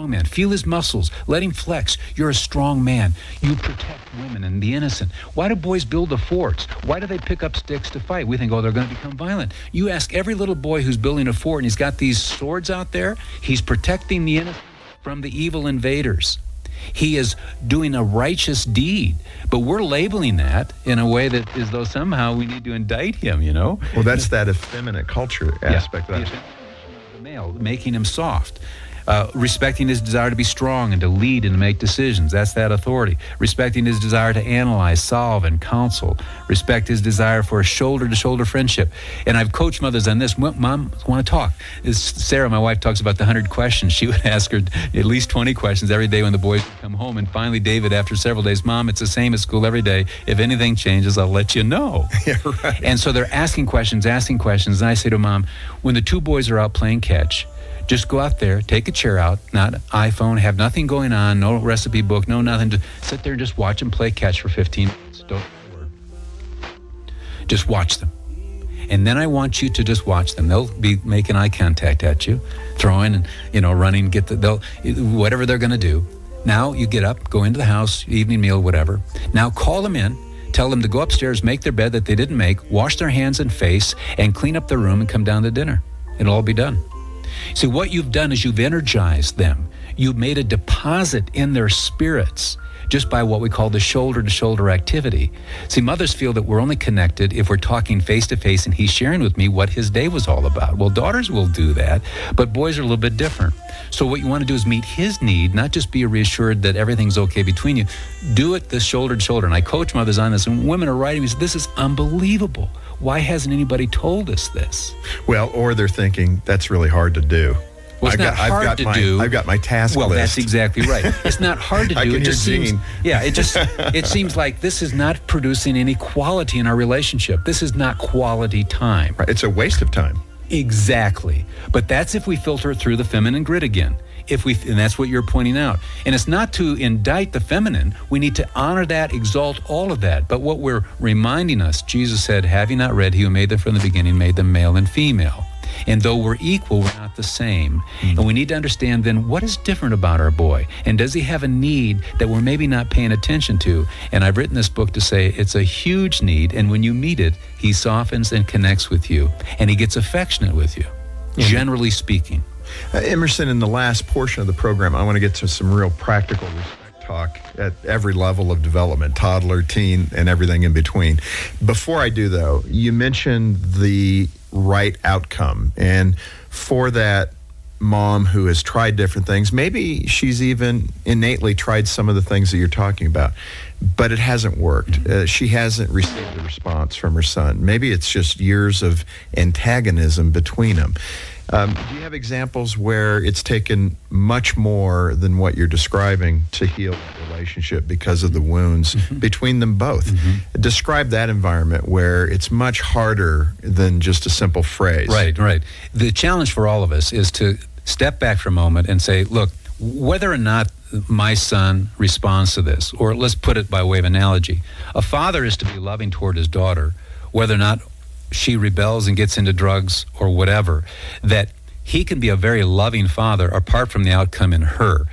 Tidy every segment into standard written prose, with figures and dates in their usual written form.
strong man. Feel his muscles. Let him flex. You're a strong man. You protect women and the innocent. Why do boys build the forts? Why do they pick up sticks to fight? We think, oh, they're going to become violent. You ask every little boy who's building a fort and he's got these swords out there, he's protecting the innocent from the evil invaders. He is doing a righteous deed, but we're labeling that in a way that as though somehow we need to indict him, you know? Well, that's that effeminate culture aspect of that. The male, making him soft. Respecting his desire to be strong and to lead and to make decisions. That's that authority. Respecting his desire to analyze, solve, and counsel. Respect his desire for a shoulder-to-shoulder friendship. And I've coached mothers on this. Mom, want to talk? Sarah, my wife, talks about the 100 questions. She would ask her at least 20 questions every day when the boys would come home. And finally, David, after several days, Mom, it's the same at school every day. If anything changes, I'll let you know. Yeah, right. And so they're asking questions. And I say to Mom, when the two boys are out playing catch, just go out there, take a chair out, not iPhone, have nothing going on, no recipe book, no nothing. Just sit there and just watch them play catch for 15 minutes. Don't word. Just watch them. And then I want you to just watch them. They'll be making eye contact at you, throwing and, running, whatever they're going to do. Now you get up, go into the house, evening meal, whatever. Now call them in. Tell them to go upstairs, make their bed that they didn't make, wash their hands and face, and clean up their room and come down to dinner. It'll all be done. See, what you've done is you've energized them. You've made a deposit in their spirits just by what we call the shoulder-to-shoulder activity. See, mothers feel that we're only connected if we're talking face-to-face and he's sharing with me what his day was all about. Well, daughters will do that, but boys are a little bit different. So what you want to do is meet his need, not just be reassured that everything's okay between you. Do it this shoulder-to-shoulder. And I coach mothers on this, and women are writing me, this is unbelievable. Why hasn't anybody told us this? Well, or they're thinking, that's really hard to do. Well, it's not hard to do. I've got my task list. Well, that's exactly right. It's not hard to do. It just seems, it seems like this is not producing any quality in our relationship. This is not quality time. Right. It's a waste of time. Exactly. But that's if we filter it through the feminine grid again. And that's what you're pointing out. And it's not to indict the feminine. We need to honor that, exalt all of that. But what we're reminding us, Jesus said, have you not read, he who made them from the beginning made them male and female. And though we're equal, we're not the same. Mm-hmm. And we need to understand then what is different about our boy. And does he have a need that we're maybe not paying attention to? And I've written this book to say it's a huge need. And when you meet it, he softens and connects with you. And he gets affectionate with you, generally speaking. Emerson, in the last portion of the program, I want to get to some real practical respect talk at every level of development, toddler, teen, and everything in between. Before I do, though, you mentioned the right outcome. And for that mom who has tried different things, maybe she's even innately tried some of the things that you're talking about, but it hasn't worked. She hasn't received a response from her son. Maybe it's just years of antagonism between them. Do you have examples where it's taken much more than what you're describing to heal the relationship because of the wounds between them both? Describe that environment where it's much harder than just a simple phrase. Right. The challenge for all of us is to step back for a moment and say, look, whether or not my son responds to this, or let's put it by way of analogy, a father is to be loving toward his daughter, whether or not she rebels and gets into drugs or whatever, that he can be a very loving father apart from the outcome in her.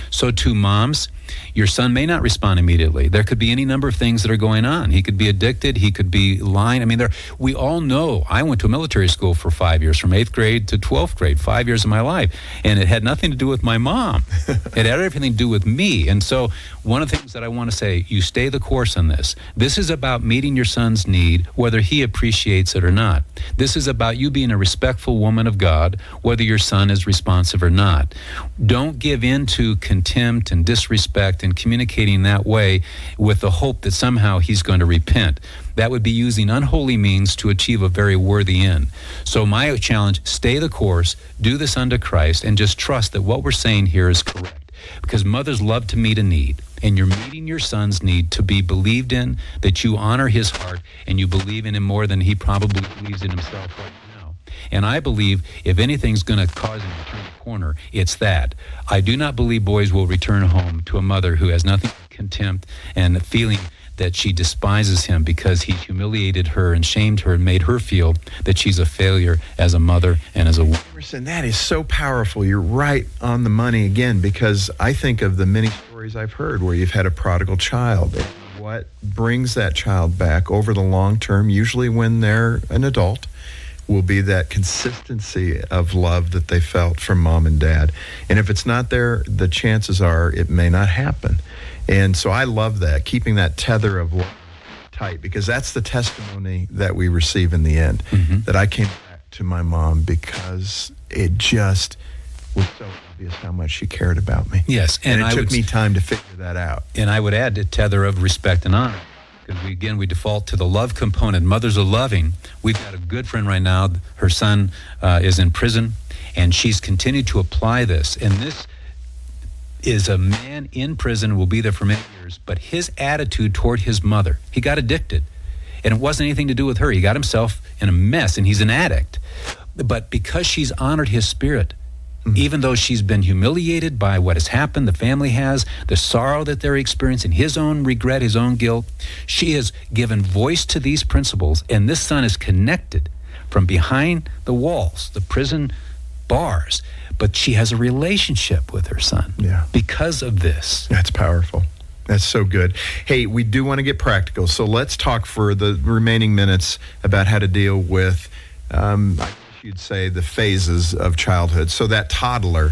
So to moms, your son may not respond immediately. There could be any number of things that are going on. He could be addicted. He could be lying. I mean, we all know. I went to a military school for 5 years, from 8th grade to 12th grade, 5 years of my life. And it had nothing to do with my mom. It had everything to do with me. And so one of the things that I want to say, you stay the course on this. This is about meeting your son's need, whether he appreciates it or not. This is about you being a respectful woman of God, whether your son is responsive or not. Don't give in to contempt and disrespect and communicating that way with the hope that somehow he's going to repent. That would be using unholy means to achieve a very worthy end. So my challenge, stay the course, do this unto Christ, and just trust that what we're saying here is correct. Because mothers love to meet a need, and you're meeting your son's need to be believed in, that you honor his heart, and you believe in him more than he probably believes in himself right now. And I believe if anything's going to cause him to turn the corner, it's that. I do not believe boys will return home to a mother who has nothing but contempt and feeling that she despises him because he humiliated her and shamed her and made her feel that she's a failure as a mother and as a woman. Emerson, that is so powerful. You're right on the money again, because I think of the many stories I've heard where you've had a prodigal child. And what brings that child back over the long term, usually when they're an adult, will be that consistency of love that they felt from mom and dad. And if it's not there, the chances are it may not happen. And so I love that, keeping that tether of love tight, because that's the testimony that we receive in the end, that I came back to my mom because it just was so obvious how much she cared about me. Yes. And it took me time to figure that out. And I would add the tether of respect and honor. Because we default to the love component. Mothers are loving. We've got a good friend right now. Her son is in prison, and she's continued to apply this. And this is a man in prison, will be there for many years, but his attitude toward his mother, he got addicted. And it wasn't anything to do with her. He got himself in a mess, and he's an addict. But because she's honored his spirit, even though she's been humiliated by what has happened, the family has, the sorrow that they're experiencing, his own regret, his own guilt, she has given voice to these principles, and this son is connected from behind the walls, the prison bars, but she has a relationship with her son because of this. That's powerful. That's so good. Hey, we do want to get practical, so let's talk for the remaining minutes about how to deal with you'd say the phases of childhood. So that toddler,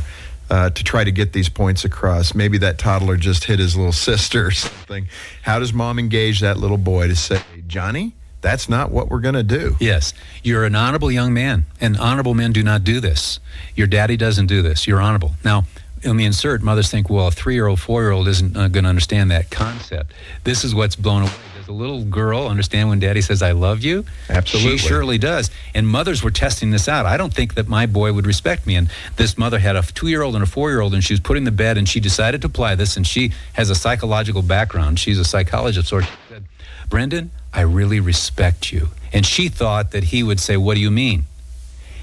to try to get these points across, maybe that toddler just hit his little sister or something. How does mom engage that little boy to say, Johnny, that's not what we're going to do? Yes, you're an honorable young man, and honorable men do not do this. Your daddy doesn't do this. You're honorable. Now, let me insert, mothers think, well, a 3-year-old, 4-year-old isn't going to understand that concept. This is what's blown away. Does a little girl understand when daddy says, I love you? Absolutely. She surely does. And mothers were testing this out. I don't think that my boy would respect me. And this mother had a 2-year-old and a 4-year-old, and she was putting the bed, and she decided to apply this, and she has a psychological background. She's a psychologist. So she said, Brendan, I really respect you. And she thought that he would say, what do you mean?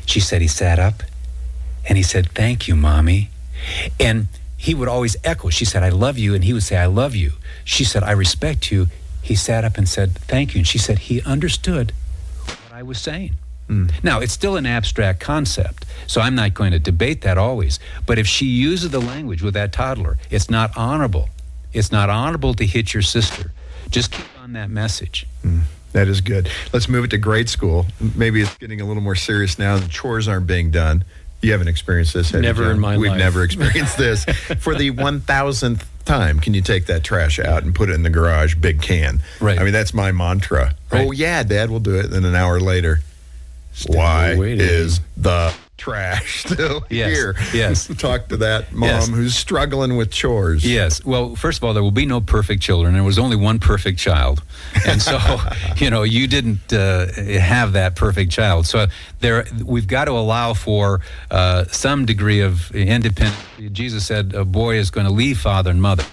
She said he sat up, and he said, thank you, Mommy. And he would always echo. She said, I love you. And he would say, I love you. She said, I respect you. He sat up and said, thank you. And she said, he understood what I was saying. Now, it's still an abstract concept, so I'm not going to debate that always. But if she uses the language with that toddler, it's not honorable. It's not honorable to hit your sister. Just keep on that message. That is good. Let's move it to grade school. Maybe it's getting a little more serious now. The chores aren't being done. You haven't experienced this, have you, Never John? in my life. We've never experienced this. For the 1,000th time, can you take that trash out and put it in the garage, big can? Right. I mean, that's my mantra. Right. Oh, yeah, Dad, we'll do it. Then an hour later, why is the trash still here? Yes. Talk to that mom Yes. who's struggling with chores. Yes. Well, first of all, there will be no perfect children. There was only one perfect child. And so, you didn't have that perfect child. So we've got to allow for some degree of independence. Jesus said a boy is going to leave father and mother.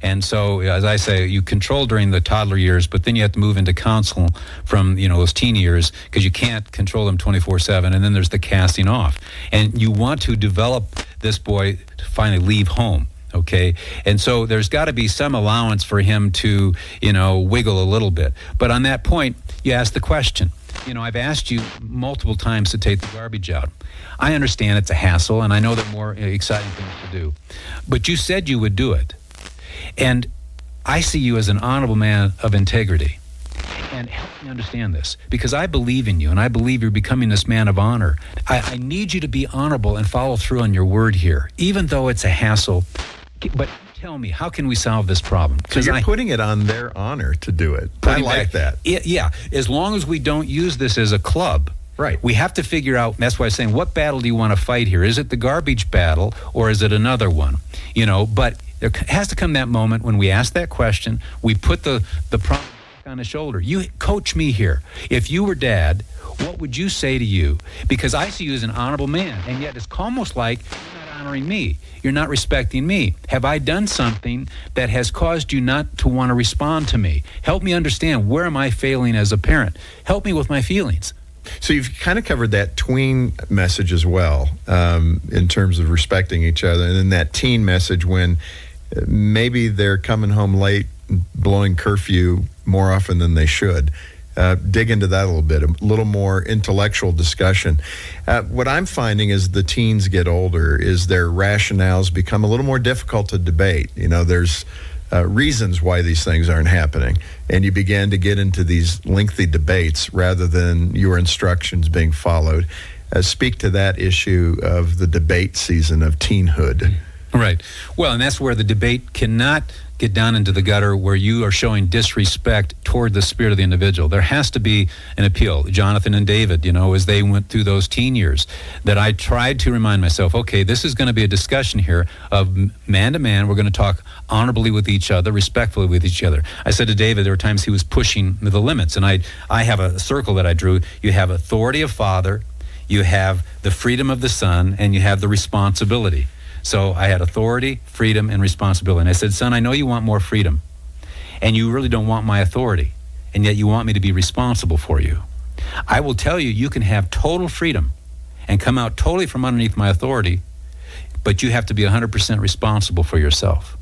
And so, as I say, you control during the toddler years, but then you have to move into counsel from, those teen years, because you can't control them 24/7. And then there's the casting off. And you want to develop this boy to finally leave home. Okay. And so there's got to be some allowance for him to, wiggle a little bit. But on that point, you ask the question. I've asked you multiple times to take the garbage out. I understand it's a hassle, and I know there are more exciting things to do. But you said you would do it. And I see you as an honorable man of integrity. And help me understand this, because I believe in you, and I believe you're becoming this man of honor. I need you to be honorable and follow through on your word here, even though it's a hassle. But tell me, how can we solve this problem? So you're putting it on their honor to do it. I like that. Yeah, as long as we don't use this as a club. Right. We have to figure out, that's why I'm saying, what battle do you want to fight here? Is it the garbage battle, or is it another one? But there has to come that moment when we ask that question, we put the problem on the shoulder. You coach me here. If you were dad, what would you say to you? Because I see you as an honorable man, and yet it's almost like you're not honoring me. You're not respecting me. Have I done something that has caused you not to want to respond to me? Help me understand, where am I failing as a parent? Help me with my feelings. So you've kind of covered that tween message as well, in terms of respecting each other, and then that teen message when maybe they're coming home late blowing curfew more often than they should. Dig into that a little more intellectual discussion. What I'm finding as the teens get older is their rationales become a little more difficult to debate. There's reasons why these things aren't happening, and you begin to get into these lengthy debates rather than your instructions being followed. Speak to that issue of the debate season of teenhood. Right. Well, and that's where the debate cannot get down into the gutter where you are showing disrespect toward the spirit of the individual. There has to be an appeal. Jonathan and David, as they went through those teen years, that I tried to remind myself, okay, this is going to be a discussion here of man to man. We're going to talk honorably with each other, respectfully with each other. I said to David, there were times he was pushing the limits, and I have a circle that I drew. You have authority of father, you have the freedom of the son, and you have the responsibility. So I had authority, freedom, and responsibility. And I said, son, I know you want more freedom, and you really don't want my authority, and yet you want me to be responsible for you. I will tell you, you can have total freedom and come out totally from underneath my authority, but you have to be 100% responsible for yourself.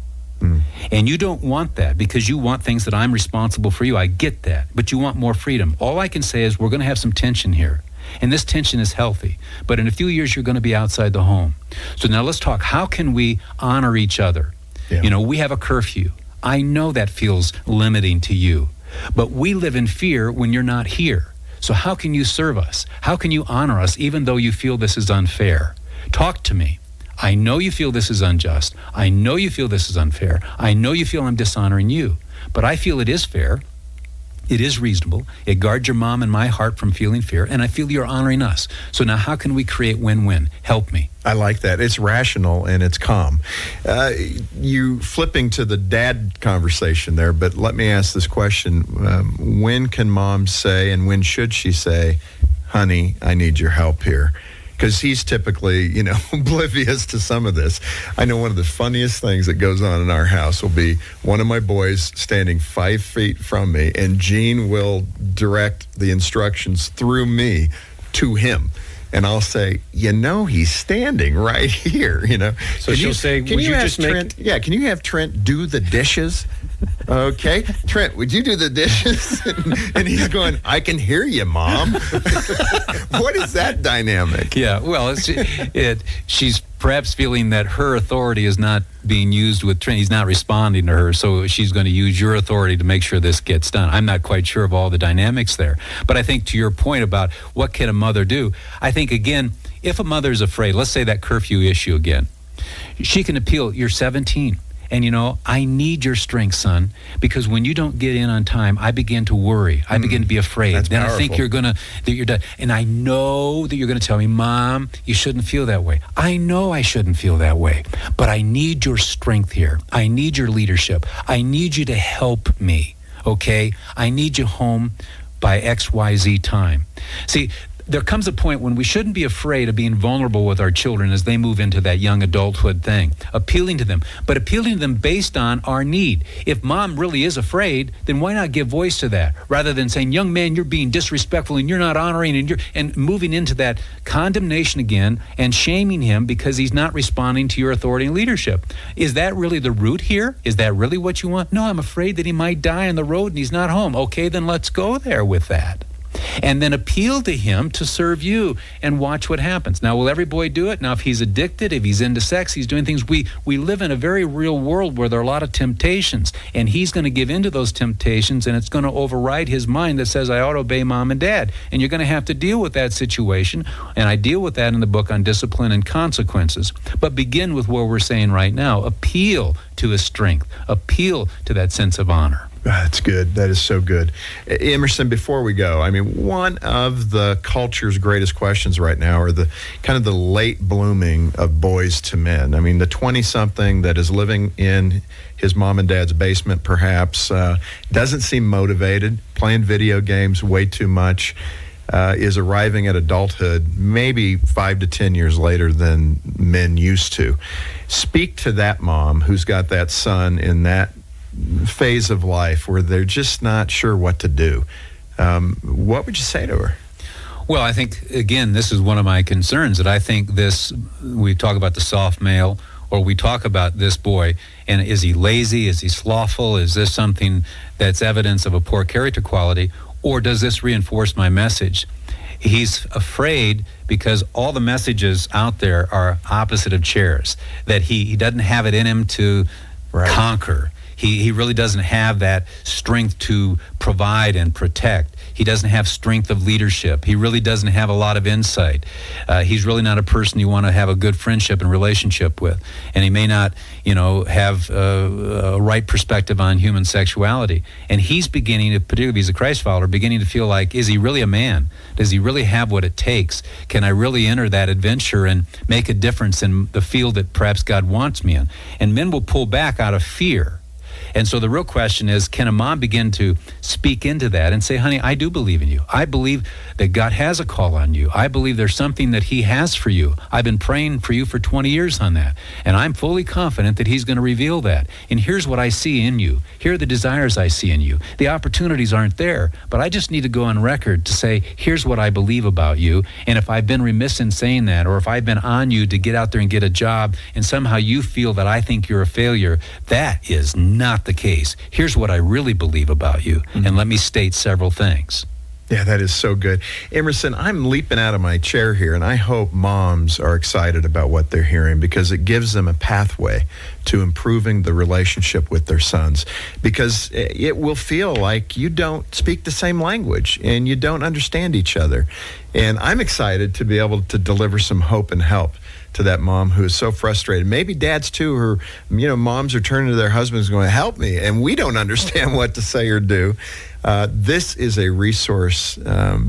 And you don't want that because you want things that I'm responsible for you. I get that, but you want more freedom. All I can say is we're going to have some tension here. And this tension is healthy. But in a few years, you're going to be outside the home. So now let's talk. How can we honor each other? Yeah. We have a curfew. I know that feels limiting to you. But we live in fear when you're not here. So how can you serve us? How can you honor us even though you feel this is unfair? Talk to me. I know you feel this is unjust. I know you feel this is unfair. I know you feel I'm dishonoring you. But I feel it is fair. It is reasonable. It guards your mom and my heart from feeling fear, and I feel you're honoring us. So now how can we create win-win? Help me. I like that. It's rational and it's calm. You flipping to the dad conversation there, but let me ask this question. When can mom say, and when should she say, honey, I need your help here? Because he's typically, oblivious to some of this. I know one of the funniest things that goes on in our house will be one of my boys standing 5 feet from me, and Jean will direct the instructions through me to him. And I'll say, he's standing right here, So she'll say, would you just Trent, can you have Trent do the dishes? Okay. Trent, would you do the dishes? And he's going, I can hear you, Mom. What is that dynamic? Yeah, well, she's perhaps feeling that her authority is not being used with Trent. He's not responding to her, so she's going to use your authority to make sure this gets done. I'm not quite sure of all the dynamics there. But I think to your point about what can a mother do, I think, again, if a mother's afraid, let's say that curfew issue again, she can appeal. You're 17. And, I need your strength, son, because when you don't get in on time, I begin to worry. I begin to be afraid. That's then powerful. I think that you're done. And I know that you're going to tell me, Mom, you shouldn't feel that way. I know I shouldn't feel that way, but I need your strength here. I need your leadership. I need you to help me, okay? I need you home by XYZ time. See, there comes a point when we shouldn't be afraid of being vulnerable with our children as they move into that young adulthood thing, appealing to them, but appealing to them based on our need. If mom really is afraid, then why not give voice to that rather than saying, young man, you're being disrespectful and you're not honoring and moving into that condemnation again and shaming him because he's not responding to your authority and leadership. Is that really the root here? Is that really what you want? No, I'm afraid that he might die on the road and he's not home. Okay, then let's go there with that. And then appeal to him to serve you and watch what happens. Now, will every boy do it? Now, if he's addicted, if he's into sex, he's doing things. We live in a very real world where there are a lot of temptations, and he's going to give into those temptations, and it's going to override his mind that says, I ought to obey mom and dad. And you're going to have to deal with that situation, and I deal with that in the book on discipline and consequences. But begin with what we're saying right now. Appeal to his strength. Appeal to that sense of honor. That's good. That is so good. Emerson, before we go, one of the culture's greatest questions right now are the kind of the late blooming of boys to men. The 20-something that is living in his mom and dad's basement, perhaps, doesn't seem motivated, playing video games way too much, is arriving at adulthood maybe 5 to 10 years later than men used to. Speak to that mom who's got that son in that phase of life where they're just not sure what to do. What would you say to her? Well, I think, again, this is one of my concerns, that I think we talk about the soft male or we talk about this boy, and is he lazy? Is he slothful? Is this something that's evidence of a poor character quality? Or does this reinforce my message? He's afraid because all the messages out there are opposite of chairs, that he doesn't have it in him to conquer. He really doesn't have that strength to provide and protect. He doesn't have strength of leadership. He really doesn't have a lot of insight. He's really not a person you want to have a good friendship and relationship with. And he may not, have a right perspective on human sexuality. And he's beginning to, particularly if he's a Christ follower, beginning to feel like, is he really a man? Does he really have what it takes? Can I really enter that adventure and make a difference in the field that perhaps God wants me in? And men will pull back out of fear. And so the real question is, can a mom begin to speak into that and say, honey, I do believe in you. I believe that God has a call on you. I believe there's something that he has for you. I've been praying for you for 20 years on that. And I'm fully confident that he's going to reveal that. And here's what I see in you. Here are the desires I see in you. The opportunities aren't there, but I just need to go on record to say, here's what I believe about you. And if I've been remiss in saying that, or if I've been on you to get out there and get a job, and somehow you feel that I think you're a failure, that is not the case. Here's what I really believe about you, and let me state several things. Yeah, that is so good. Emerson, I'm leaping out of my chair here, and I hope moms are excited about what they're hearing, because it gives them a pathway to improving the relationship with their sons, because it will feel like you don't speak the same language and you don't understand each other. And I'm excited to be able to deliver some hope and help to that mom who is so frustrated. Maybe dads too, who, moms are turning to their husbands going, help me, and we don't understand what to say or do. This is a resource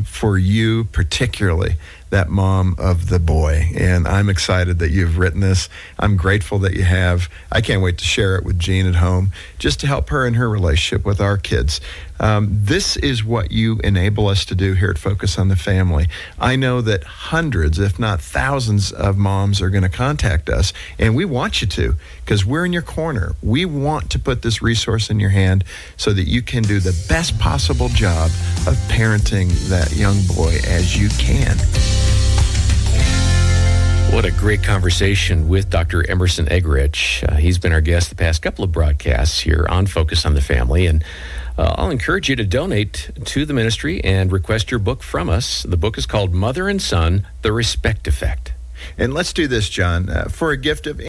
for you, particularly that mom of the boy. And I'm excited that you've written this. I'm grateful that you have. I can't wait to share it with Jean at home, just to help her in her relationship with our kids. This is what you enable us to do here at Focus on the Family. I know that hundreds, if not thousands, of moms are going to contact us, and we want you to, because we're in your corner. We want to put this resource in your hand so that you can do the best possible job of parenting that young boy as you can. What a great conversation with Dr. Emerson Eggerichs. He's been our guest the past couple of broadcasts here on Focus on the Family, and I'll encourage you to donate to the ministry and request your book from us. The book is called Mother and Son, The Respect Effect. And let's do this, John. For a gift of